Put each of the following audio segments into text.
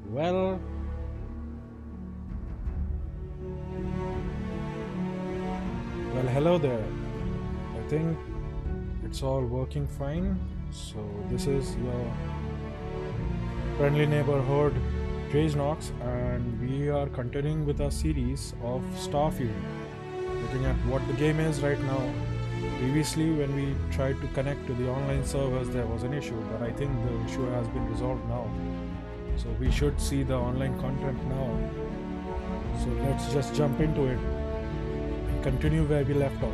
Well, hello there. I think it's all working fine. So this is your friendly neighborhood Rage Knox, and we are continuing with our series of Starfield, looking at what the game is right now. Previously, when we tried to connect to the online servers, there was an issue, but I think the issue has been resolved now. So we should see the online content now. So let's just jump into it and continue where we left off.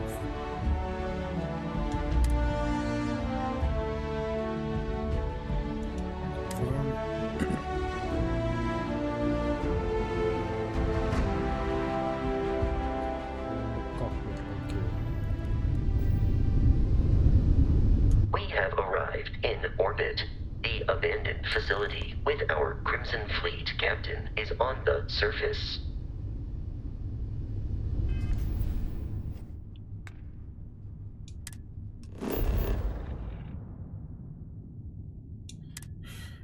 Cockpit, okay. We have arrived in orbit. The abandoned facility with our Crimson Fleet captain is on the surface.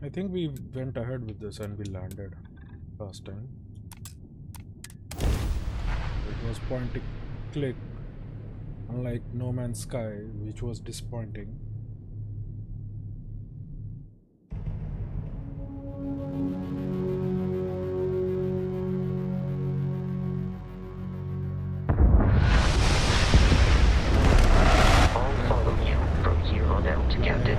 I think we went ahead with this and we landed last time. It was point and click, unlike No Man's Sky, which was disappointing. I'll follow you from here on out, Captain.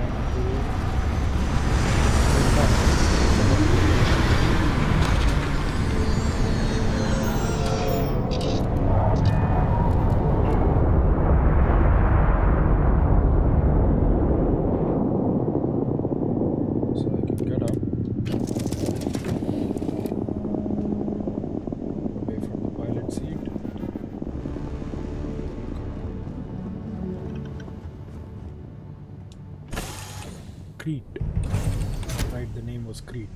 So I can get up away from the pilot seat. Crete. Right, the name was Crete.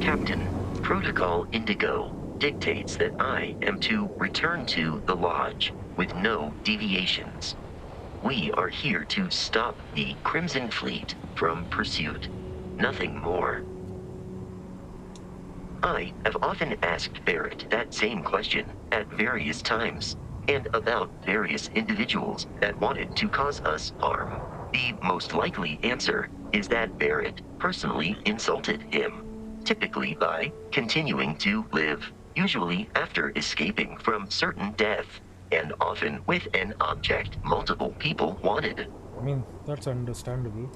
Captain, Protocol Indigo dictates that I am to return to the Lodge with no deviations. We are here to stop the Crimson Fleet from pursuit. Nothing more. I have often asked Barrett that same question at various times, and about various individuals that wanted to cause us harm. The most likely answer is that Barrett personally insulted him, typically by continuing to live, usually after escaping from certain death, and often with an object multiple people wanted. I mean, that's understandable.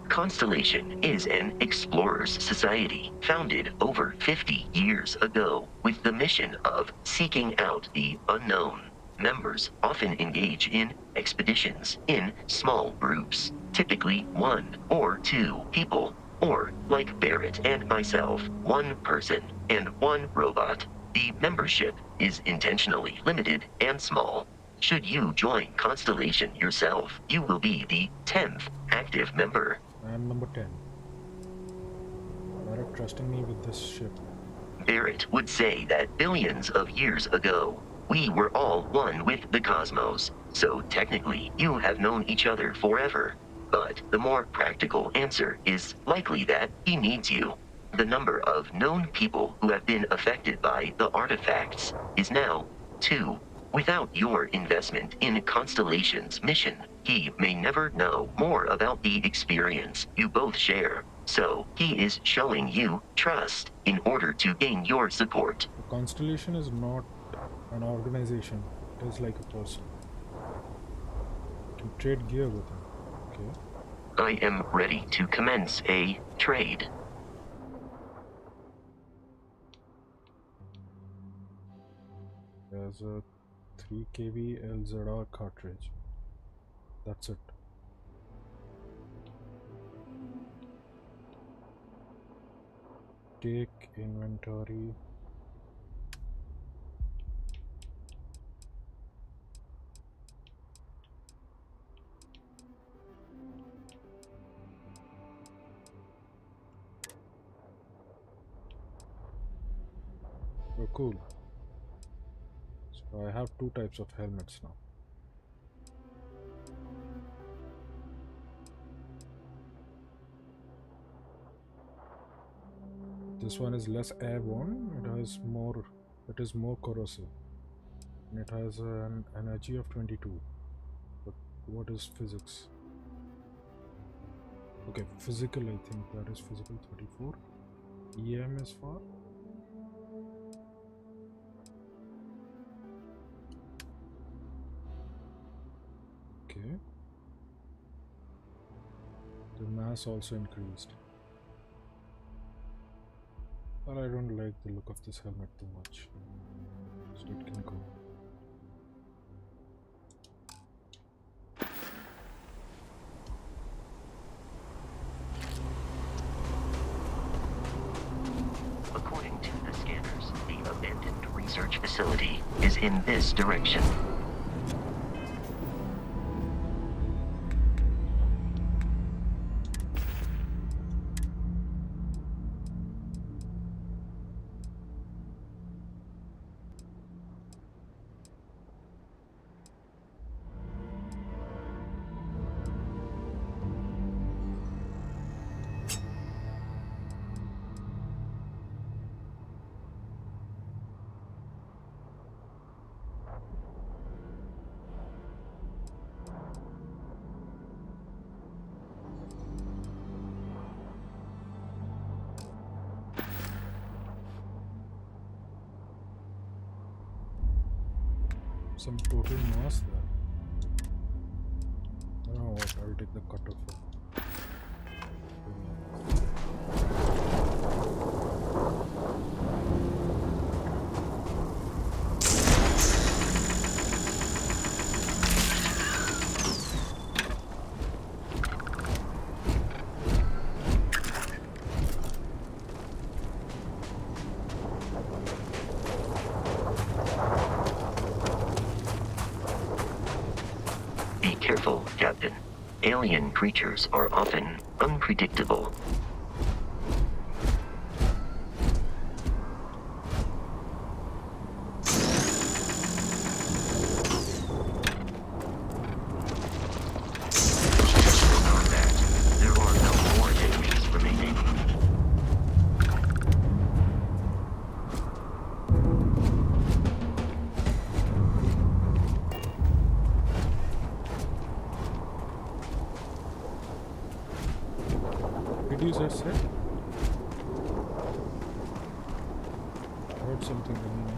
Constellation is an explorers society founded over 50 years ago with the mission of seeking out the unknown. Members often engage in expeditions in small groups, typically 1 or 2 people, or like Barrett and myself, 1 person and 1 robot. The membership is intentionally limited and small. Should you join Constellation yourself, you will be the 10th active member. I am number 10. Barrett trusting me with this ship. Barrett would say that billions of years ago, we were all one with the cosmos, so technically you have known each other forever. But the more practical answer is likely that he needs you. The number of known people who have been affected by the artifacts is now 2. Without your investment in Constellation's mission, he may never know more about the experience you both share. So he is showing you trust in order to gain your support. The Constellation is not an organization, it is like a person. You can trade gear with him. Okay. I am ready to commence a trade. There's a 3 kV LZR cartridge. That's it. Take inventory. Oh, cool. So I have 2 types of helmets now. This one is less airborne. It is more corrosive, and it has an energy of 22. But what is physics? Okay, physical, I think that is physical 34. EM is for okay. The mass also increased. But I don't like the look of this helmet too much, so it can go. According to the scanners, the abandoned research facility is in this direction. Some total mass there. I don't know what, I'll take the cutoff. Careful, Captain. Alien creatures are often unpredictable. There are no more enemies remaining. Reducer set. I heard something running in.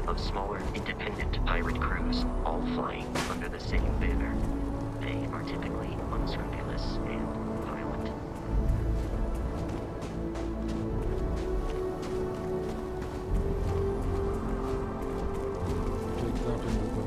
Of smaller, independent pirate crews, all flying under the same banner. They are typically unscrupulous and violent. Take that and go.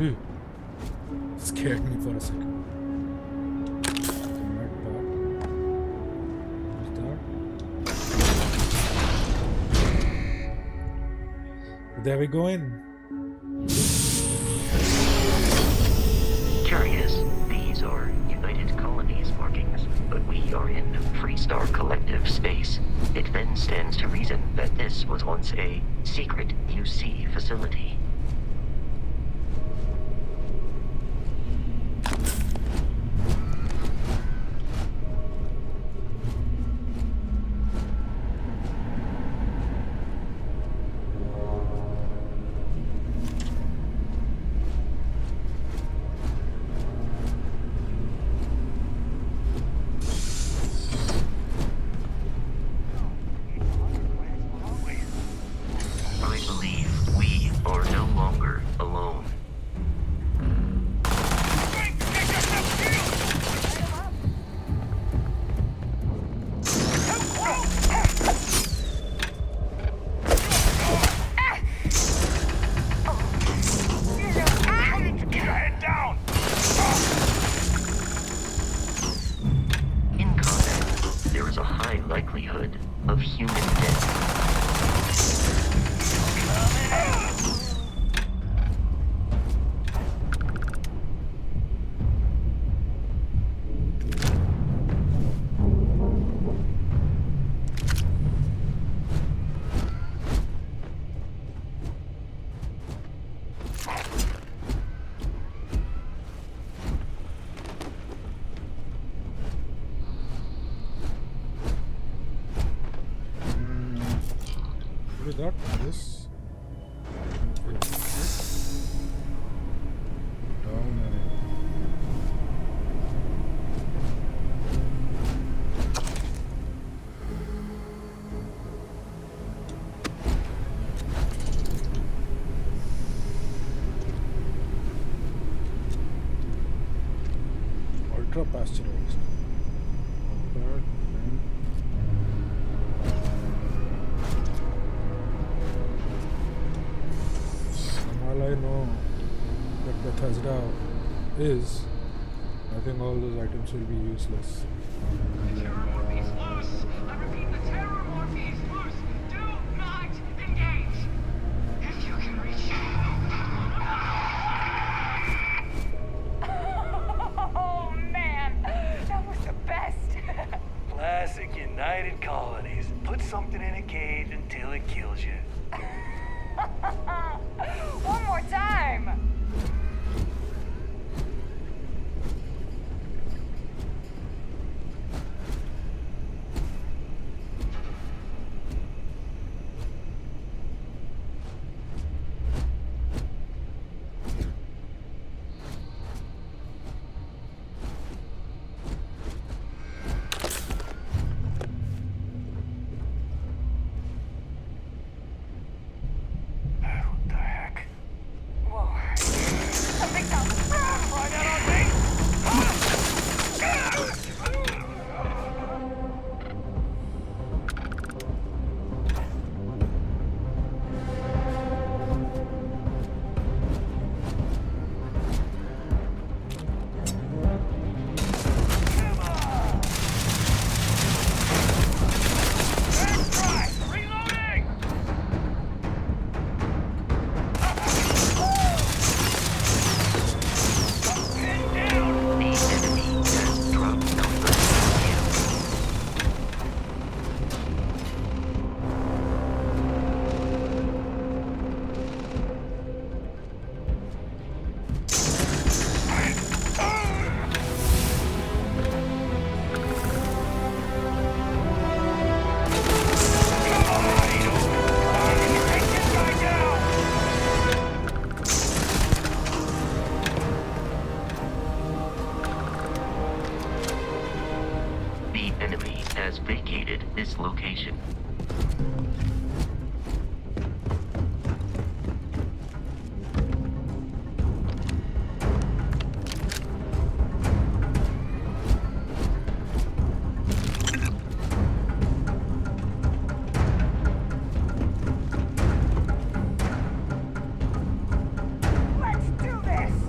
Phew. Scared me for a second. Med pack. What's that? There we go in. Curious, these are United Colonies markings, but we are in Freestar Collective space. It then stands to reason that this was once a secret UC facility. Of human death. Got this. Down ultra pasteurized. All I know that Bethesda is, I think all those items will be useless. The terror morphe's loose! I repeat, the terror morphe's loose! Do not engage! If you can reach it. Oh man, that was the best! Classic United Colonies. Put something in a cage until it kills you. One more time! has vacated this location. Let's do this!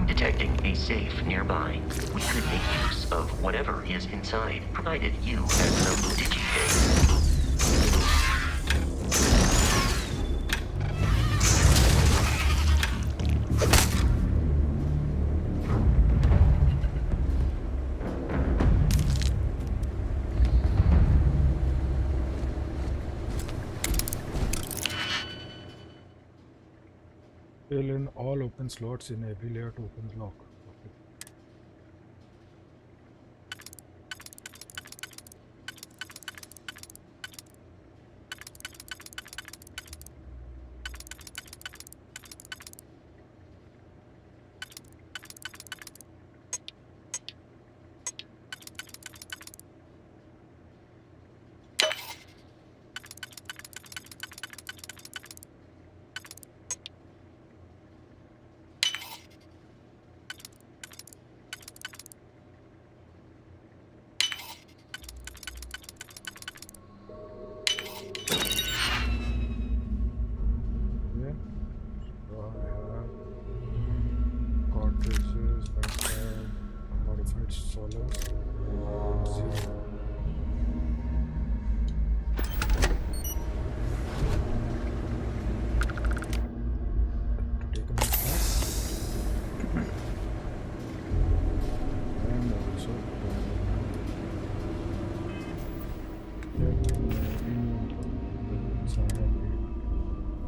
I'm detecting a safe nearby. We could make use of whatever is inside, provided you have some digitags. Fill in all open slots in every layer to open lock. Okay. Cartridges, gunpowder, modified solid, zero. To take a class. And also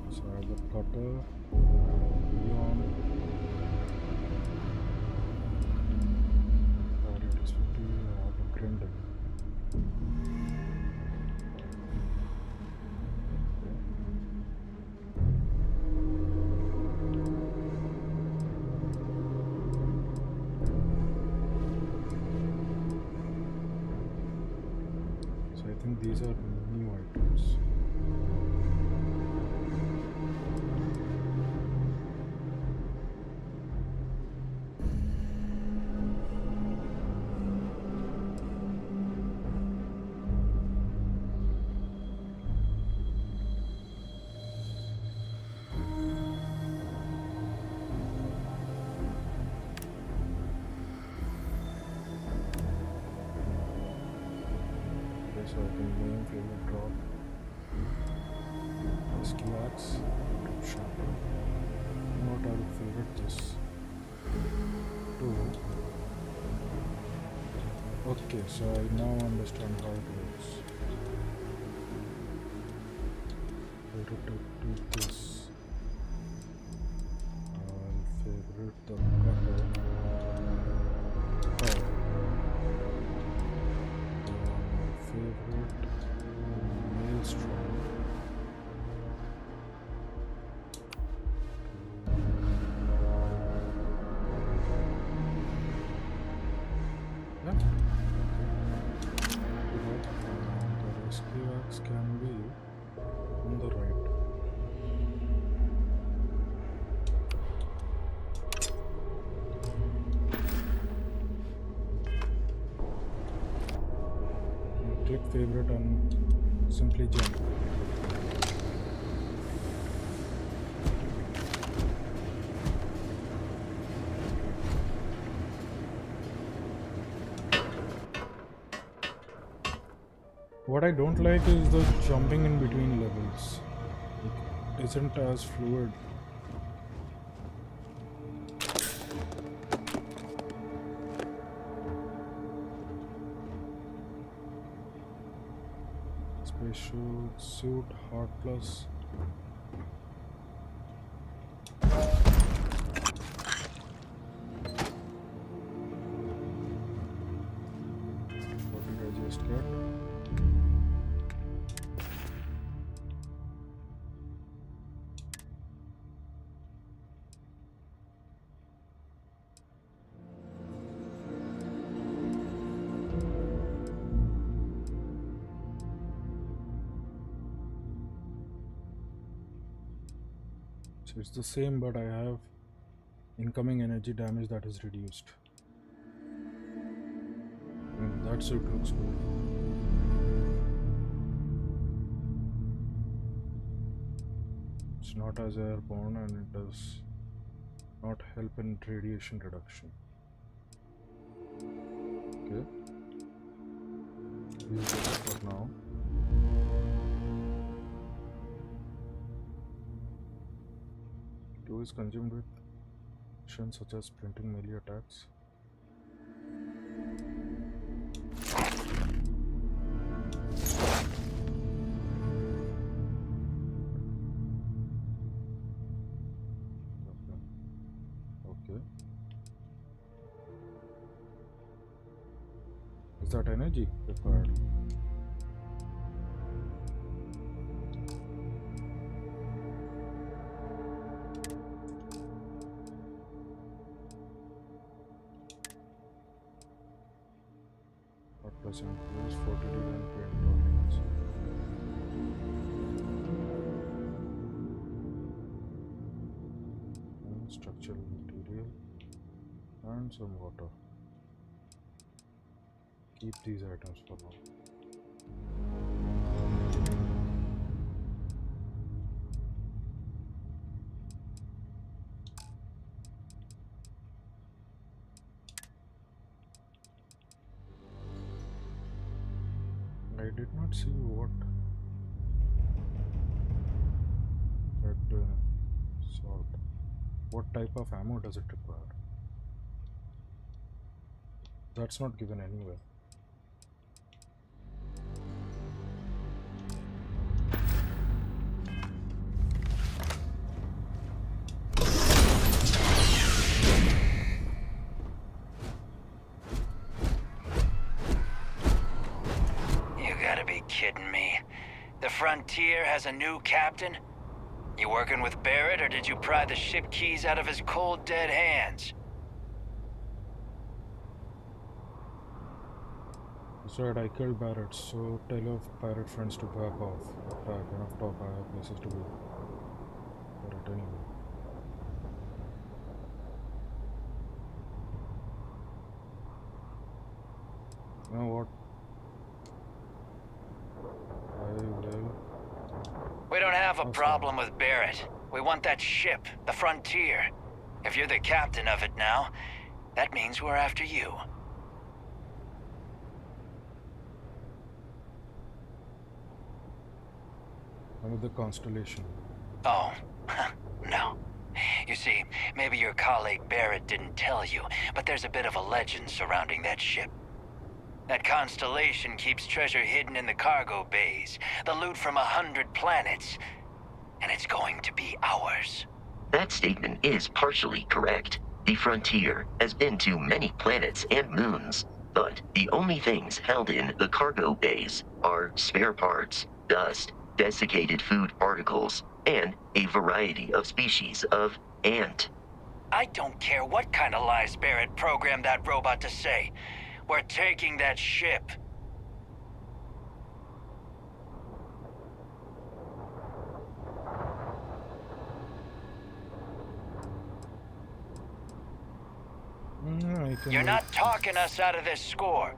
cyber cutter, beyond. So I think these are new items. So I can name favorite drop, rescue axe, shop. What are your favorite this? Two. Okay, so I now understand how it works. I'll take this. I'll favorite the cutter. Oh. Favorite maelstrom. Yeah. The rescue axe can be on the right. Click favorite and simply jump. What I don't like is the jumping in between levels. It isn't as fluid. Special suit, hard plus. What did I just get? So it's the same, but I have incoming energy damage that is reduced. And that suit looks good. It's not as airborne and it does not help in radiation reduction. Okay. We'll do that for now. Two is consumed with missions such as printing melee attacks. Okay. Is that energy required? What plus increase 40 and paint tolerance. And structural material and some water. Keep these items for now. I did not see what that sort. What type of ammo does it require? That's not given anywhere. You gotta be kidding me. The Frontier has a new captain? You working with Barrett, or did you pry the ship keys out of his cold, dead hands? That's right, I killed Barrett, so tell your pirate friends to back off. Attack, enough talk, I have places to go. Barrett anyway. You know what? I will... We don't have a problem with Barrett. We want that ship, the Frontier. If you're the captain of it now, that means we're after you. I'm with the Constellation. Oh, no. You see, maybe your colleague Barrett didn't tell you, but there's a bit of a legend surrounding that ship. That Constellation keeps treasure hidden in the cargo bays, the loot from 100 planets, and it's going to be ours. That statement is partially correct. The Frontier has been to many planets and moons, but the only things held in the cargo bays are spare parts, dust, desiccated food particles, and a variety of species of ant. I don't care what kind of lies Barrett programmed that robot to say. We're taking that ship. You're not talking us out of this score.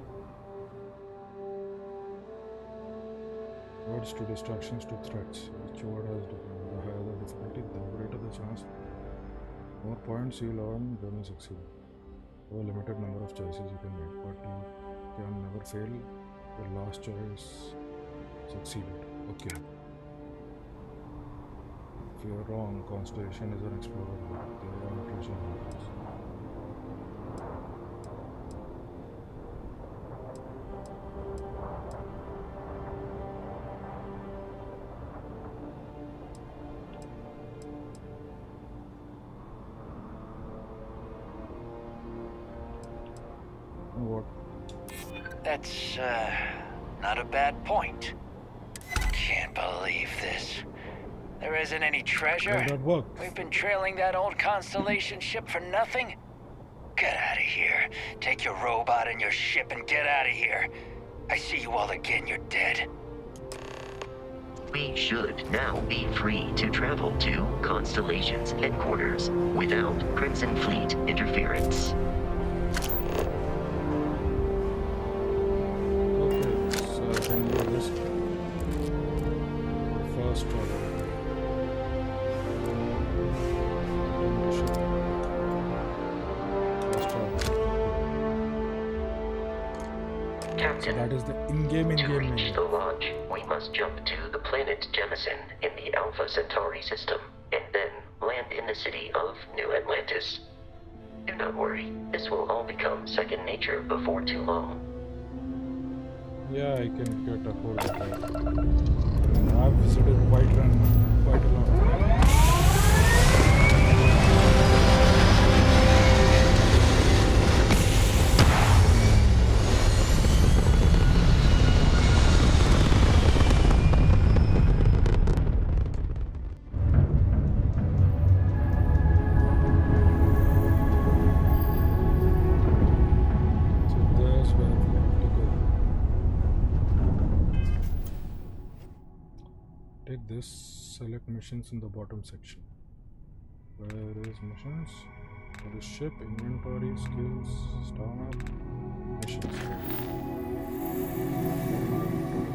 Words to distractions to threats. Each word has the higher the difficulty, the greater the chance. The more points you earn, then you succeed. There are a limited number of choices you can make, but you can never fail. The last choice succeeded. Okay. If you're wrong, Constellation is an explorer. There are treasure hunters. What? That's, not a bad point. Can't believe this. There isn't any treasure? How that work? We've been trailing that old Constellation ship for nothing? Get out of here. Take your robot and your ship and get out of here. I see you all again, you're dead. We should now be free to travel to Constellation's headquarters without Crimson Fleet interference. Okay, so I can do this first order. Captain. that is the in-game To reach menu. the launch, we must jump to the planet Jemison in the Alpha Centauri system, and then land in the city of New Atlantis. Do not worry, this will all become second nature before too long. Yeah, I can get a hold of that. I mean, I've visited Whiterun quite a lot of times. So there's where we have to go. Take this, select missions in the bottom section. Where is missions? What is ship, inventory, skills, star map, missions.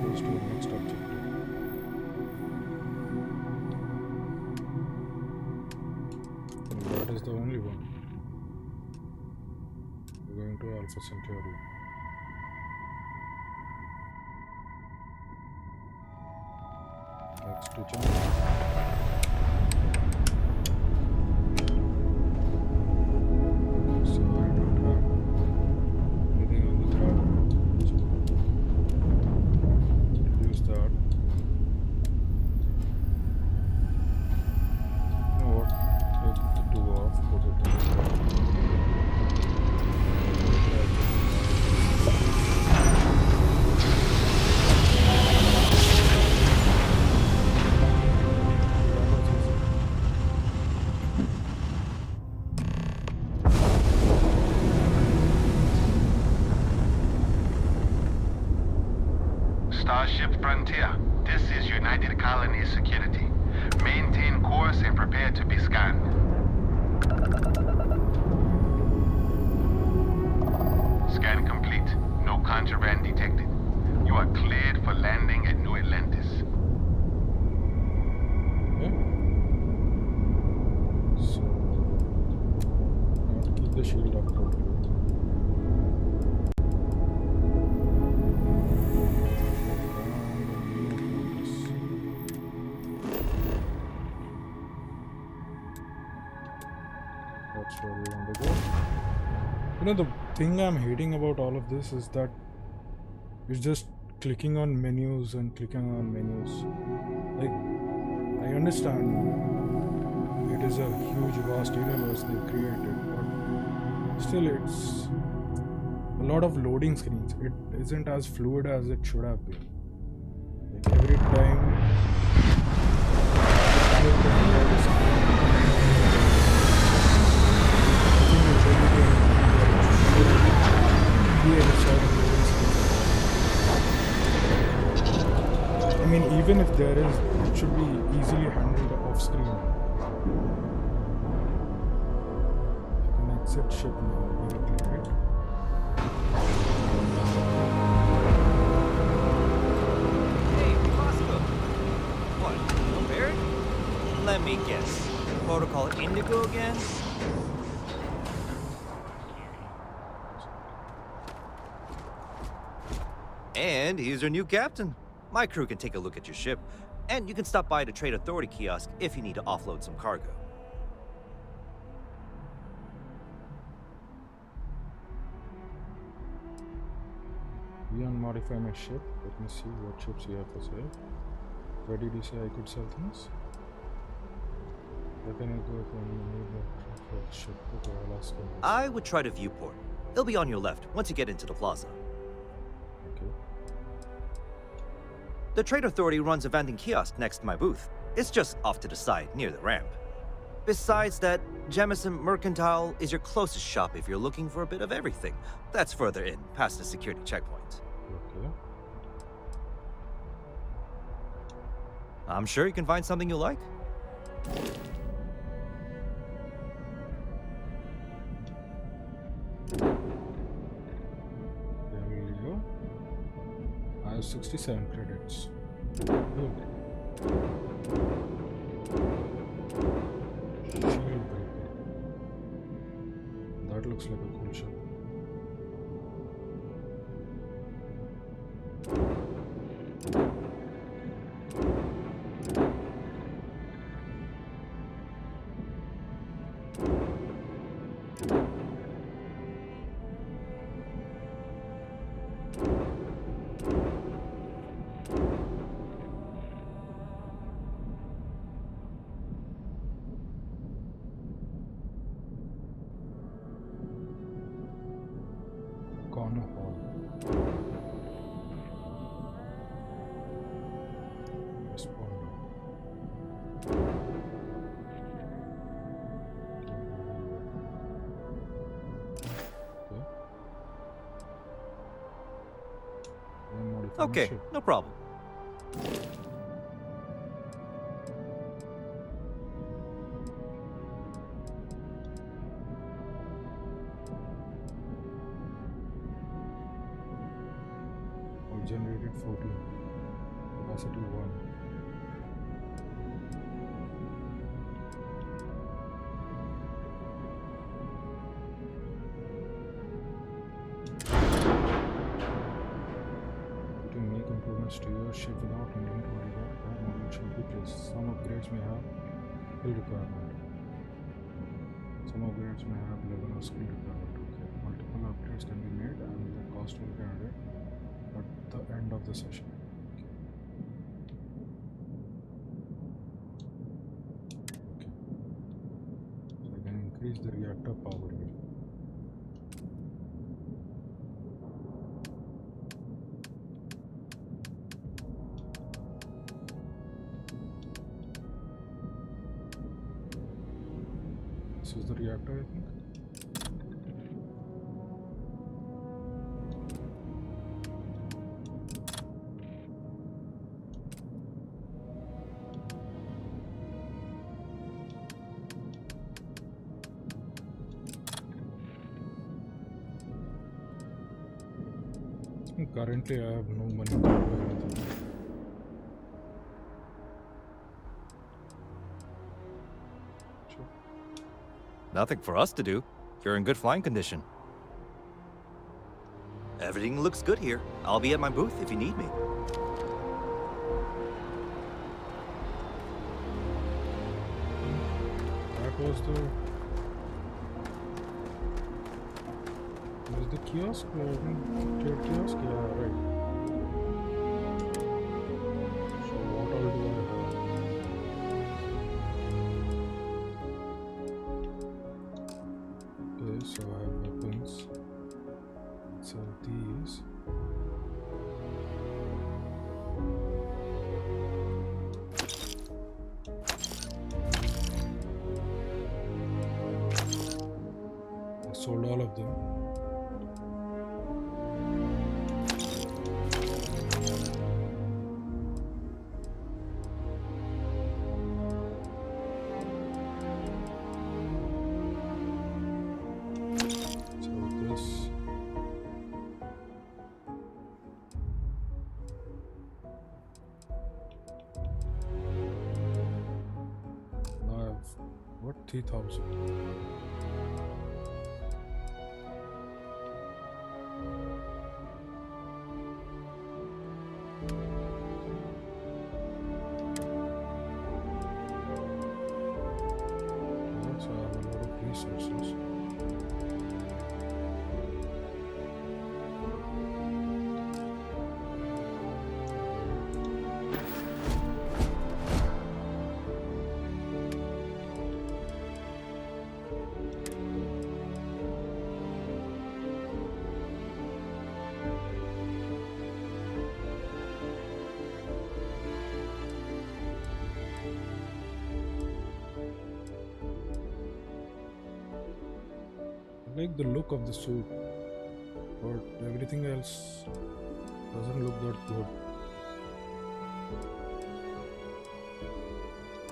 Goes to the next objective. And that is the only one. We're going to Alpha Centauri. Next to jump. So I don't have anything on the ground. So use that. You know what? Take the two off, put it in the ground. Starship Frontier, this is United Colonies Security. Maintain course and prepare to be scanned. Scan complete. No contraband detected. You are cleared for landing at New Atlantis. Okay. So I have to keep the shield up totally. That's where we want to go. You know, the thing I'm hating about all of this is that it's just clicking on menus and clicking on menus. Like, I understand it is a huge, vast universe they've created, but still, it's a lot of loading screens. It isn't as fluid as it should have been. Like, every time I click the load screen, I think it's really a sort of loading screen. I mean, even if there is, it should be easily handled off screen. I can exit ship now directly, right? Hey, Bosco. What, no Barrett? Let me guess. Protocol Indigo again? And he's your new captain. My crew can take a look at your ship, and you can stop by the Trade Authority kiosk if you need to offload some cargo. We unmodify my ship. Let me see what ships you have for sale. Where did you say I could sell things? Where can I go if I need for the ship? Okay, I'll ask them. I would try to viewport. It'll be on your left once you get into the plaza. Okay. The Trade Authority runs a vending kiosk next to my booth. It's just off to the side, near the ramp. Besides that, Jemison Mercantile is your closest shop if you're looking for a bit of everything. That's further in, past the security checkpoint. Okay. I'm sure you can find something you like. There we go. I have 67 credits. Good. Shield breaker. That looks like a cool ship. Corner hall. Responder. Okay, no problem. Or generated 14. Capacity 1. To make improvements to your ship without needing to worry about that model should be placed. Some upgrades may have skill requirement. Some upgrades may have level or skill requirement. Okay. Multiple upgrades can be made and the cost will be added at the end of the session. Okay. So I can increase the reactor power here. This is the reactor, I think. Currently, I have no money to do anything. Sure. Nothing for us to do. You're in good flying condition. Everything looks good here. I'll be at my booth if you need me. That was the kiosk? Trade kiosk? Yeah, right. So what all do I have? Okay, so I have weapons. Sell these. I sold all of them. What? 3,000. So I have a lot of resources. I like the look of the suit, but everything else doesn't look that good.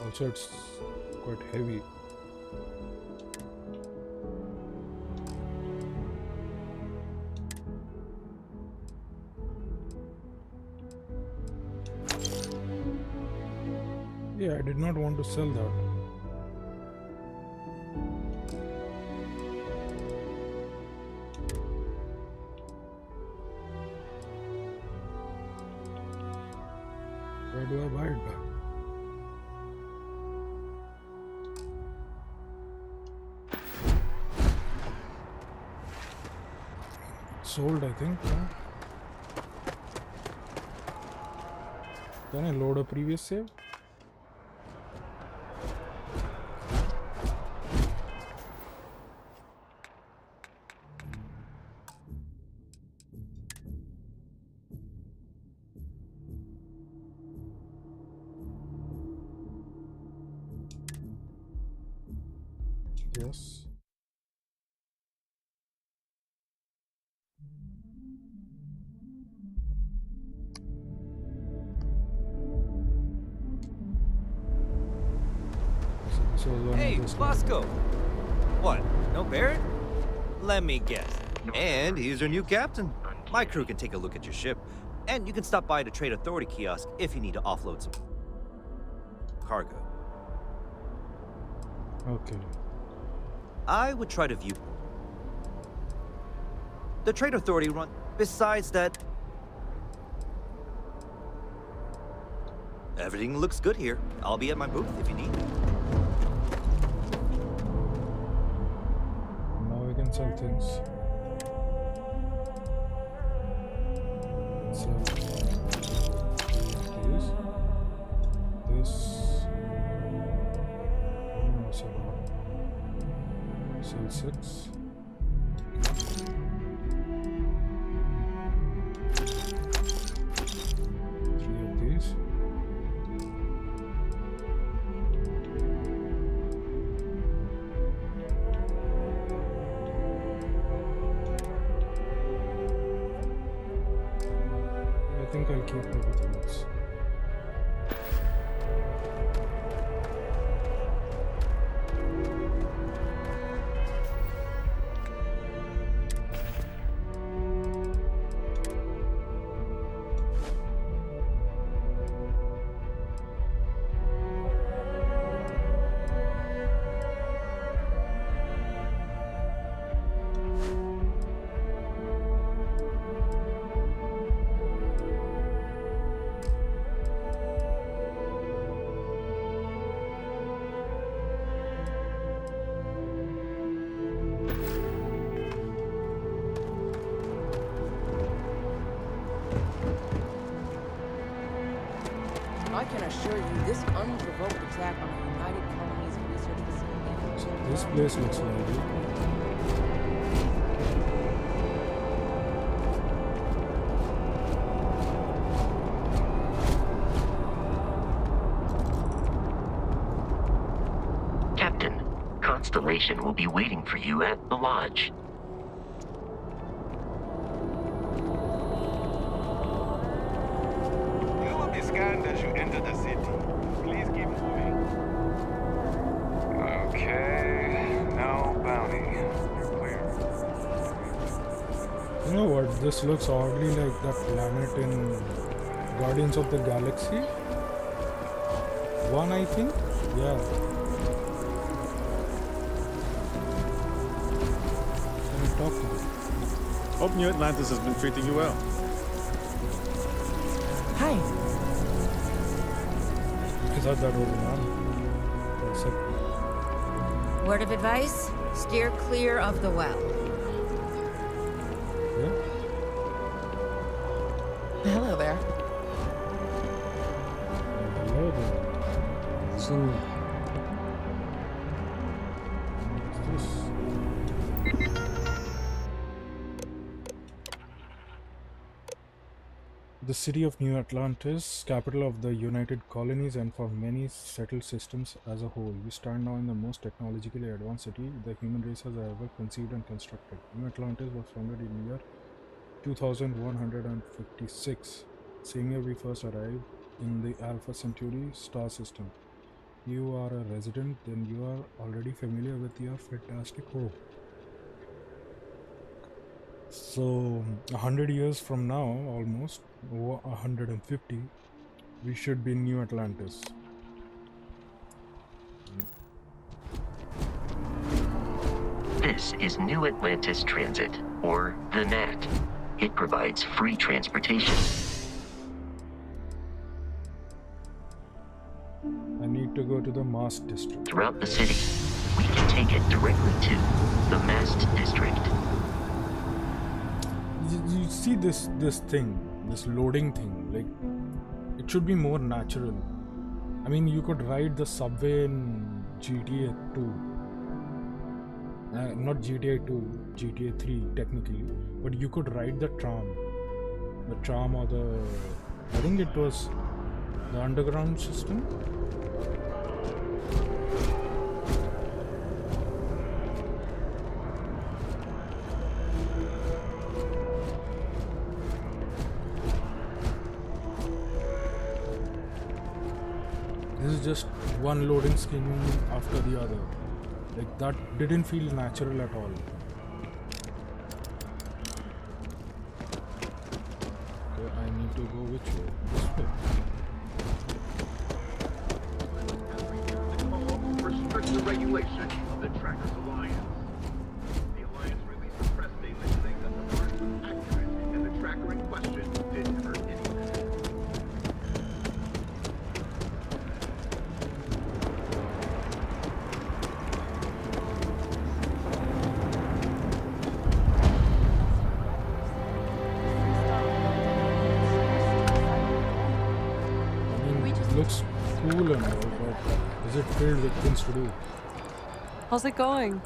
Also, it's quite heavy. Yeah, I did not want to sell that. Where do I buy it back? Sold, I think. Yeah. Can I load a previous save? Yes. So this was one Hey, of those Bosco! What? No Barrett? Let me guess. And he's your new captain. My crew can take a look at your ship. And you can stop by the Trade Authority kiosk if you need to offload some cargo. Okay. I would try to view the Trade Authority run. Besides that, everything looks good here. I'll be at my booth if you need me. Now we can sell things. Sell this. No, sell one. Sell 6. Three of these. I think I'll keep everything else. I can assure you, this unprovoked attack on the United Colonies Research Facility. So this place looks lively. Captain, Constellation will be waiting for you at the lodge. You will be scanned as you enter the city. Please keep moving. Okay, no bounty. You're clear. You know what? This looks oddly like that planet in Guardians of the Galaxy. One, I think. Yeah. Can you talk to me? Hope New Atlantis has been treating you well. Hi. I thought that was a man. Except, Word of advice? Steer clear of the well. yeah. Hello there. Hello there. So, what's this? The city of New Atlantis, capital of the United Colonies and for many settled systems as a whole. We stand now in the most technologically advanced city the human race has ever conceived and constructed. New Atlantis was founded in the year 2156. Same year we first arrived in the Alpha Centauri star system. You are a resident, then you are already familiar with your fantastic home. So, 100 years from now, almost, or 150, we should be in New Atlantis. This is New Atlantis Transit, or the NAT. It provides free transportation. to go to the Mask District. Throughout the city, we can take it directly to the Mast District. You see this thing, this loading thing, like it should be more natural. I mean, you could ride the subway in GTA 2. Not GTA 2, GTA 3 technically, but you could ride the tram or the, I think it was the underground system. This is just one loading screen after the other. Like, that didn't feel natural at all. Okay, I need to go which way? This way. Restrict the regulation of the Trackers Alliance. The Alliance released a press statement saying that the parts was accurate and the tracker in question didn't hurt anyone. Looks cool and all, but is it filled with things to do? How's it going?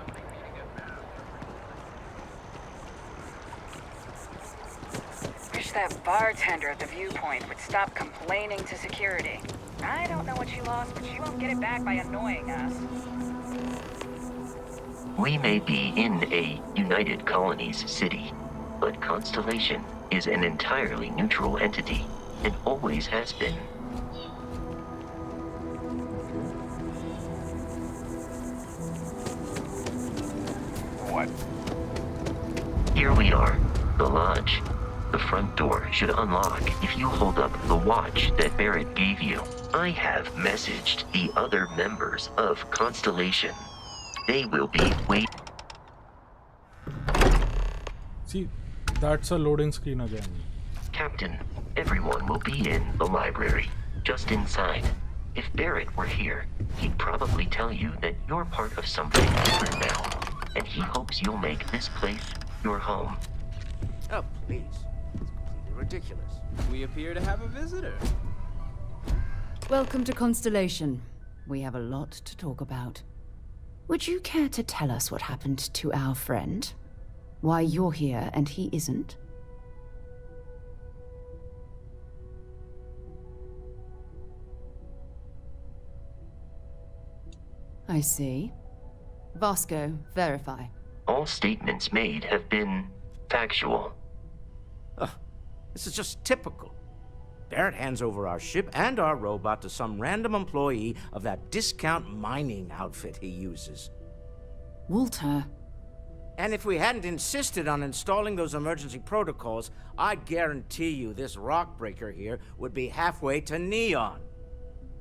Wish that bartender at the viewpoint would stop complaining to security. I don't know what she lost, but she won't get it back by annoying us. We may be in a United Colonies city, but Constellation is an entirely neutral entity and always has been. What? Here we are, the lodge. The front door should unlock if you hold up the watch that Barrett gave you. I have messaged the other members of Constellation. They will be waiting. See, that's a loading screen again. Captain, everyone will be in the library, just inside. If Barrett were here, he'd probably tell you that you're part of something different now, and he hopes you'll make this place your home. Oh, please. It's completely ridiculous. We appear to have a visitor. Welcome to Constellation. We have a lot to talk about. Would you care to tell us what happened to our friend? Why you're here and he isn't? I see. Vasco, verify. All statements made have been factual. This is just typical. Barrett hands over our ship and our robot to some random employee of that discount mining outfit he uses. Walter. And if we hadn't insisted on installing those emergency protocols, I guarantee you this rock breaker here would be halfway to Neon.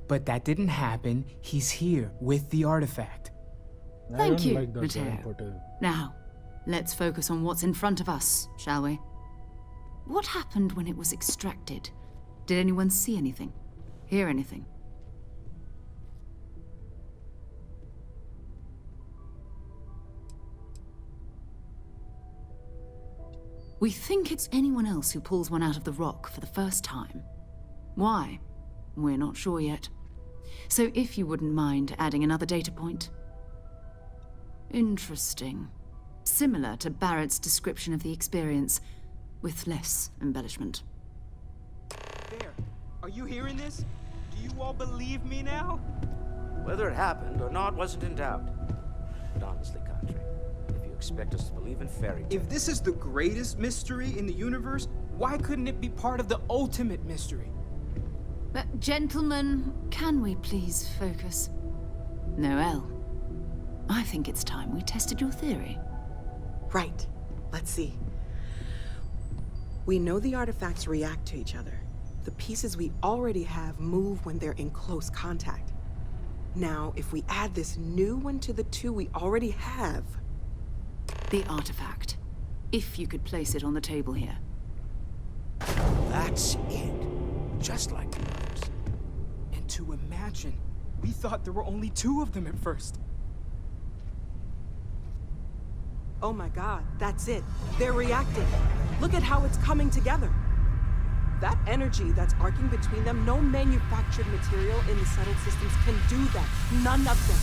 But that didn't happen. He's here with the artifact. Thank you, Mateo. Now, let's focus on what's in front of us, shall we? What happened when it was extracted? Did anyone see anything? Hear anything? We think it's anyone else who pulls one out of the rock for the first time. Why? We're not sure yet. So if you wouldn't mind adding another data point. Interesting. Similar to Barrett's description of the experience, with less embellishment. There. Are you hearing this? Do you all believe me now? Whether it happened or not wasn't in doubt. But honestly, Contra, if you expect us to believe in fairy tales... If this is the greatest mystery in the universe, why couldn't it be part of the ultimate mystery? But gentlemen, can we please focus? Noel, I think it's time we tested your theory. Right. Let's see. We know the artifacts react to each other. The pieces we already have move when they're in close contact. Now, if we add this new one to the two we already have... The artifact. If you could place it on the table here. That's it. Just like the others. And to imagine We thought there were only 2 of them at first. Oh my god, that's it. They're reacting. Look at how it's coming together. That energy that's arcing between them, no manufactured material in the settled systems can do that. None of them.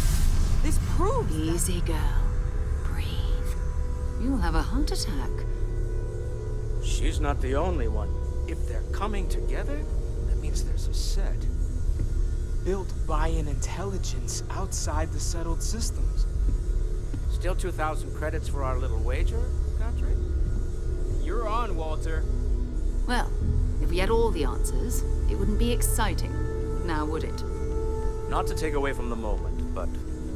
This proves Easy, girl. Breathe. You'll have a heart attack. She's not the only one. If they're coming together, that means there's a set. Built by an intelligence outside the settled systems. Still 2,000 credits for our little wager, Godfrey? You're on, Walter. Well, if we had all the answers, it wouldn't be exciting. Now would it? Not to take away from the moment, but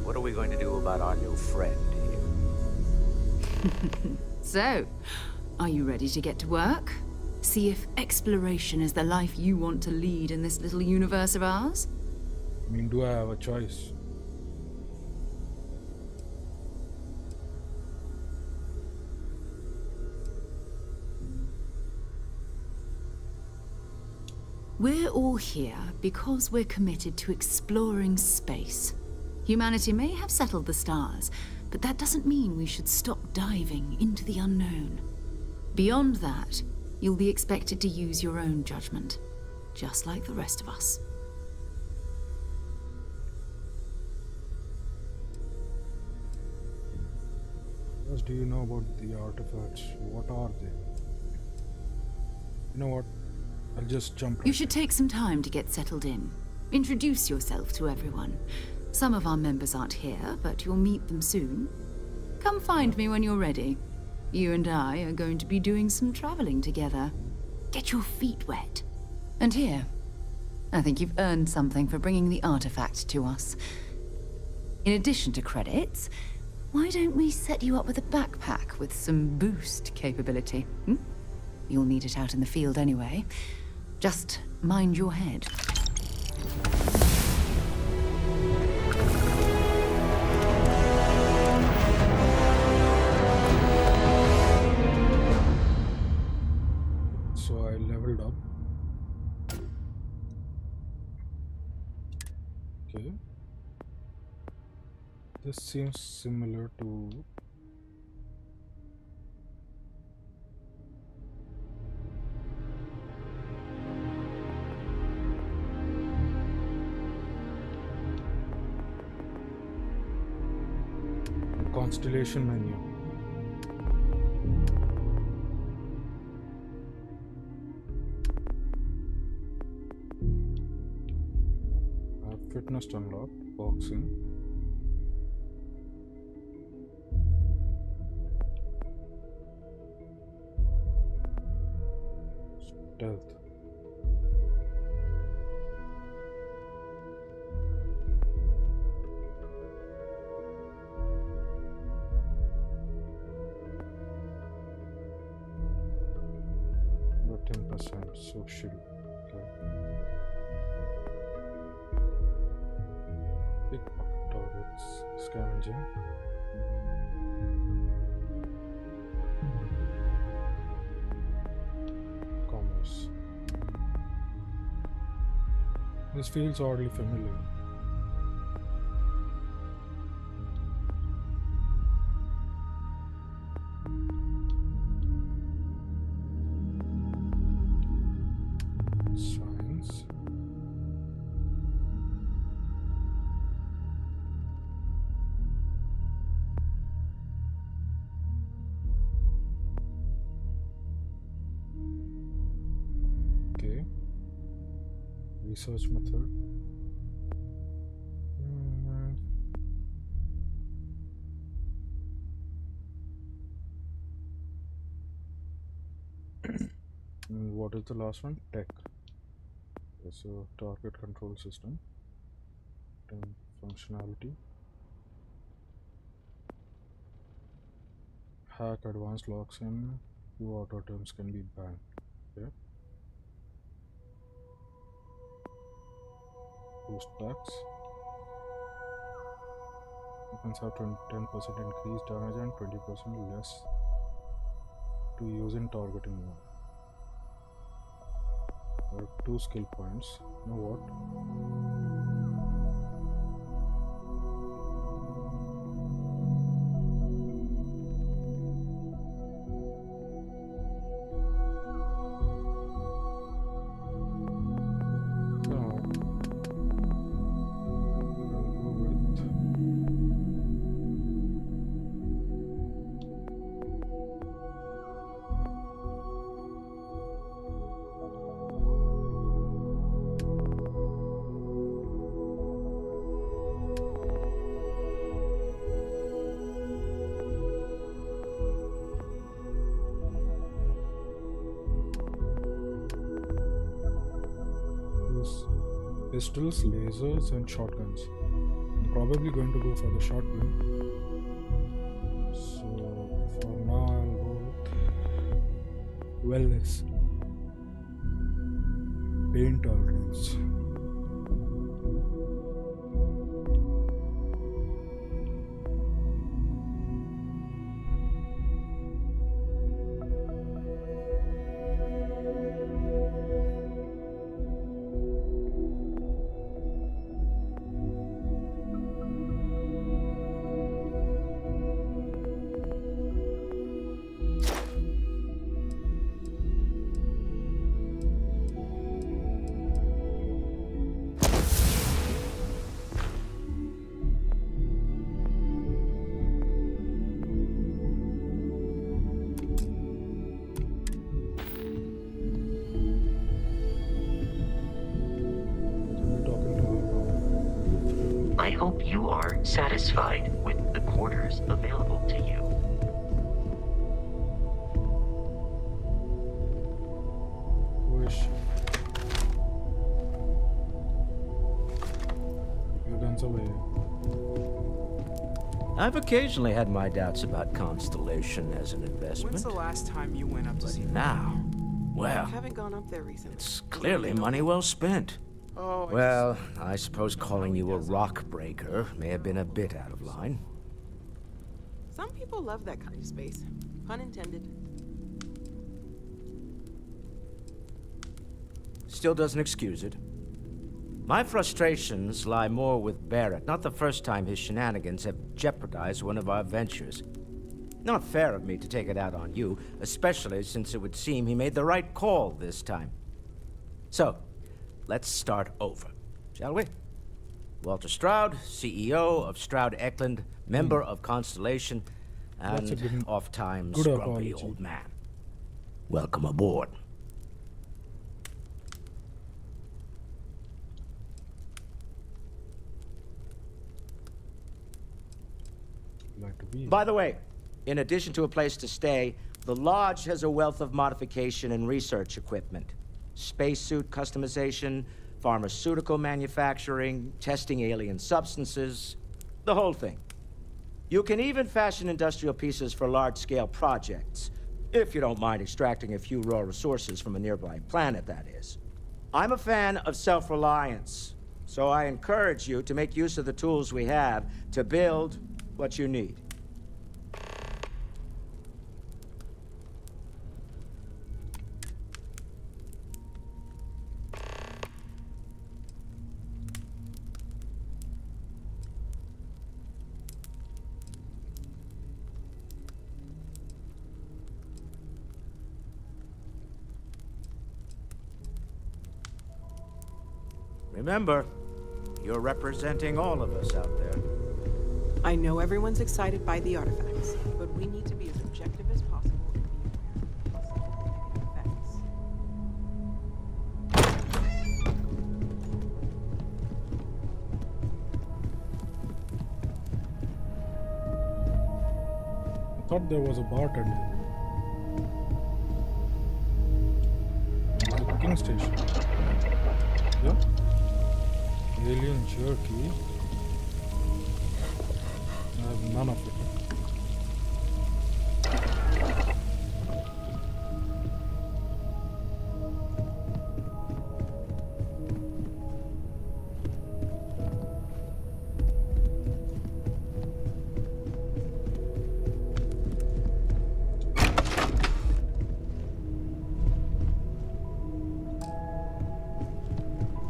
what are we going to do about our new friend here? So, are you ready to get to work? See if exploration is the life you want to lead in this little universe of ours? I mean, do I have a choice? We're all here because we're committed to exploring space. Humanity may have settled the stars, but that doesn't mean we should stop diving into the unknown. Beyond that, you'll be expected to use your own judgment, just like the rest of us. What do you know about the artifacts? What are they? You know what? I'll just jump right You should take some time to get settled in. Introduce yourself to everyone. Some of our members aren't here, but you'll meet them soon. Come find me when you're ready. You and I are going to be doing some traveling together. Get your feet wet. And here, I think you've earned something for bringing the artifact to us. In addition to credits, why don't we set you up with a backpack with some boost capability? You'll need it out in the field anyway. Just mind your head. So I leveled up. Okay. This seems similar to the constellation menu. I have fitness unlocked, boxing. Stealth. About 10% social. Okay. Pickpocket targets. Scavenging. Commerce. This feels oddly familiar. Science. Okay. Research method. And what is the last one? Tech. Okay, so target control system. Then functionality. Hack advanced locks in. Few auto terms can be banned. Okay. Boost packs. Weapons have 10% increased damage and 20% less to use in targeting mode. There are 2 skill points. You know what? pistols, lasers, and shotguns. I'm probably going to go for the shotgun. So for now, I'll go with wellness. Pain tolerance. I hope you are satisfied with the quarters available to you. Wish. You done away. I've occasionally had my doubts about Constellation as an investment. When's the last time you went up to see her? Now, well, I haven't gone up there recently. it's clearly money well spent. Oh, Well, I suppose calling you a rock breaker may have been a bit out of line. Some people love that kind of space. Pun intended. Still doesn't excuse it. My frustrations lie more with Barrett. Not the first time his shenanigans have jeopardized one of our ventures. Not fair of me to take it out on you, especially since it would seem he made the right call this time. So, let's start over, shall we? Walter Stroud, CEO of Stroud Eklund, member of Constellation, That's a and good- oft-times good grumpy apology. old man. Welcome aboard. Like to be. By the way, in addition to a place to stay, the Lodge has a wealth of modification and research equipment. Spacesuit customization, pharmaceutical manufacturing, testing alien substances, the whole thing. You can even fashion industrial pieces for large-scale projects, if you don't mind extracting a few raw resources from a nearby planet, that is. I'm a fan of self-reliance, so I encourage you to make use of the tools we have to build what you need. Remember, you're representing all of us out there. I know everyone's excited by the artifacts, but we need to be as objective as possible and be aware of significant effects. I thought there was a bartender. The cooking station. Yeah. Alien jerky. I have none of it.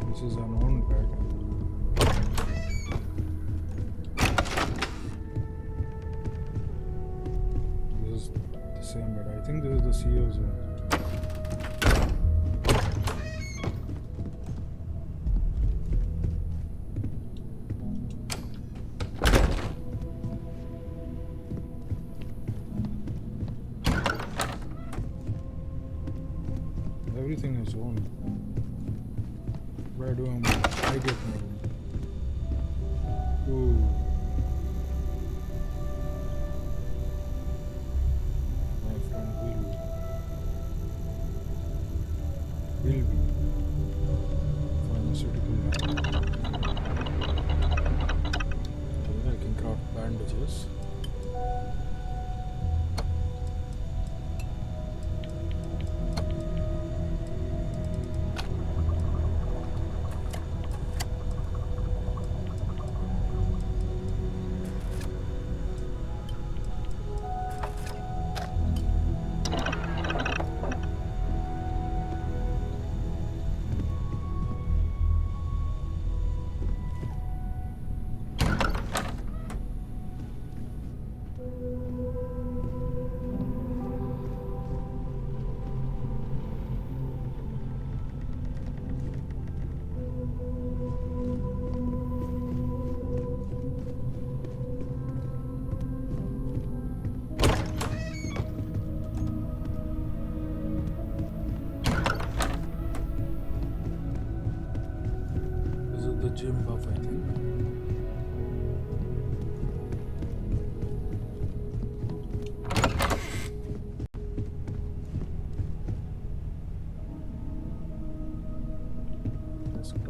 This is an own bag. This is the same bed. I think this is the CEO's room. Everything is own. Where do I get my room? Ooh. My friend will be pharmaceutical lab.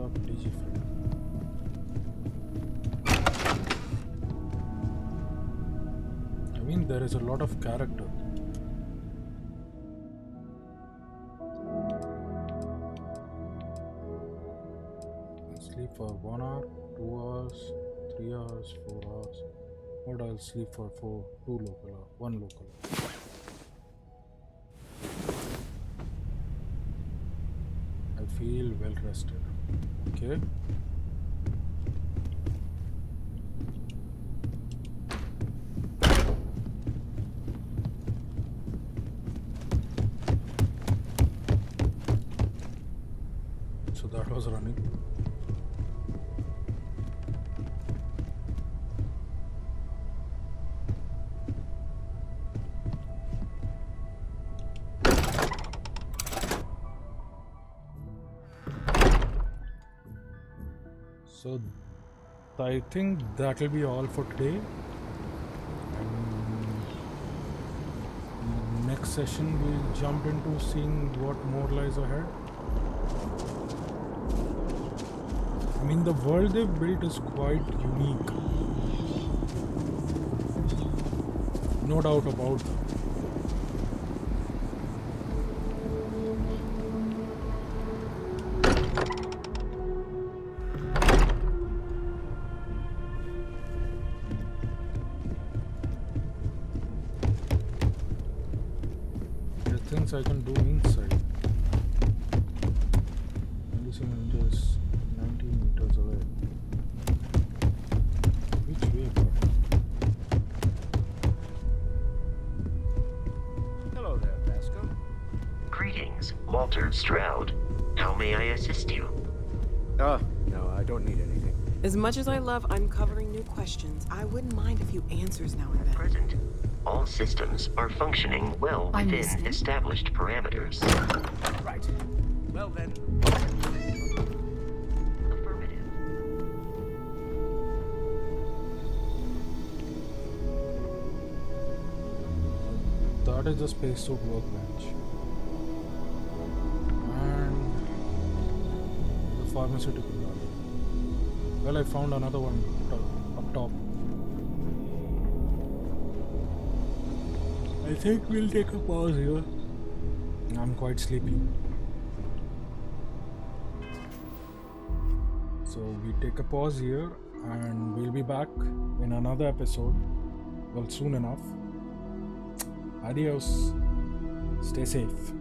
up Digifriend. I mean, there is a lot of character. Sleep for 1 hour, 2 hours, 3 hours, 4 hours. What I'll sleep for 2 local hours, 1 local hour. I feel well rested. Okay. So that was running. So I think that will be all for today. And next session we'll jump into seeing what more lies ahead. I mean, the world they've built is quite unique. No doubt about that. Things I can do inside. 27 meters, 19 meters away. Which way, bro? Hello there, Vasco. Greetings, Walter Stroud. How may I assist you? No, I don't need anything. As much as I love uncovering new questions, I wouldn't mind a few answers now and then. Present. All systems are functioning well within established parameters. Right. Well then. Affirmative. That is the spacesuit workbench. And the pharmaceutical lab. Well, I found another one up top. I think we'll take a pause here. I'm quite sleepy. So we take a pause here and we'll be back in another episode. Well, soon enough. Adios. Stay safe.